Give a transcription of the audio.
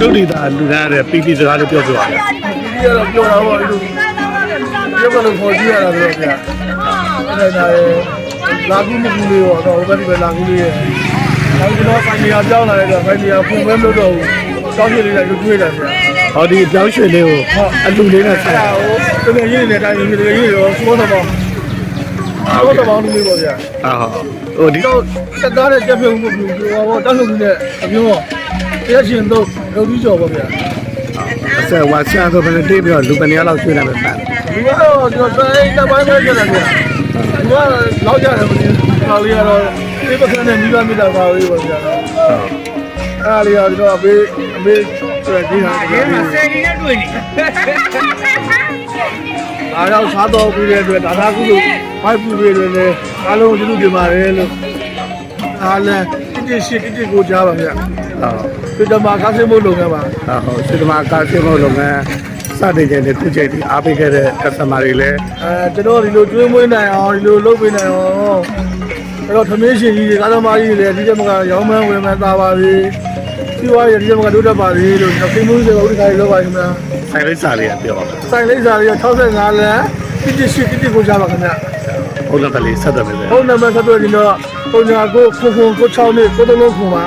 တို့ဒီသားလူသားတဲ့ပီပီစကားလေးပြောပြပါလားပီပီကတော့ပြောတာပေါ့ဒီလိုပြောကလို့ခေါ်ကြည့်ရတာဆိုတော့ဗျာအဲ့ဒါလာကူးမကူးလေးတော့ဟိုဘက်ဒီဘက်လာကူးလေးရဲ့နောက်ကျွန်တော်ဖိုင်နေရာပြောင်းလာတဲ့ဖိုင်နေရာဖွင့်ပွဲမလုပ်တော့ဘူးတောင်းချင်လေးလိုက်ကျွေးတယ်ဗျာဟောဒီပြောင်းရွှေလေးကိုအလူလေးနဲ့ဆက်တကယ်ရင်းနေတဲ့တိုင်းရင်းတကယ်ရင်းရောစိုးတော့ပေါ့စိုးတော့ပေါ့လေးပေါ့ဗျာဟိုဒီတော့တက်သားတဲ့ကြက်ပြုံးကိုဟောတောင်းလို့နဲ့အမျိုးတရားရှင်တော့လူကြီးကျော်ပေါ့ဗျာဆက်ဝါချာဆိုဘယ်တိပြီးတော့လူပနေရလောက်ရွှေ့လိုက်မယ်ပတ်လူကတော့ကျွန်တော်တိုင်းတပိုင်းပဲကြတယ်ဗျာလူကလောက်ကြတယ်မင်းတော်လေးကတော့ဒီပကန်းနဲ့မိဘမိသားပါလေးပေါ့ဗျာအားလေးကတော့အမေဆိုဒီဟာတကယ်မှာဆယ်ကြီးနဲ့တွေ့နေအားတော့စားတော့ပြီးတဲ့အတွက်ဒါသာကုလို့ဖိုက်ပူပြီးတယ်လေအားလုံးကျေးဇူးတင်ပါတယ်လို့အားလည်းတစ်ရှိတစ်ကိုကြားပါဗျာဟုတ်ဒီမှာကားစင်းမို့လုပ်ခဲ့ပါဟုတ်ဒီမှာကားစင်းမို့လုပ်ခဲ့စတဲ့ကျတဲ့ခုချိန်ဒီအားပေးခဲ့တဲ့ customer တွေလည်းကျွန်တော်ဒီလိုကျွေးမွေးနိုင်အောင်ဒီလိုလုပ်ပေးနိုင်အောင်အဲ့တော့သမင်းရှင်ကြီးတွေကားသမားကြီးတွေလည်းဒီချက်မှာရောင်းမန်းဝင်မှန်းသာပါပြီဒီဝါရဒီချက်မှာတို့တတ်ပါပြီလို့ကျွန်တော်ဖိမှုတွေဥဒ္ဒခါတွေလုပ်ပါခင်ဗျာဆိုင်လိပ်စာလေးပြောပါမယ်ဆိုင်လိပ်စာလေး65လမ်းတစ်ရှိတစ်ကိုကြားပါခင်ဗျာဟုတ်လားလေဆက်တယ်ပဲဟုတ်နံပါတ်ဆက်တော့ဒီတော့399996နဲ့ကိုသုံးလုံးခွန်ပါ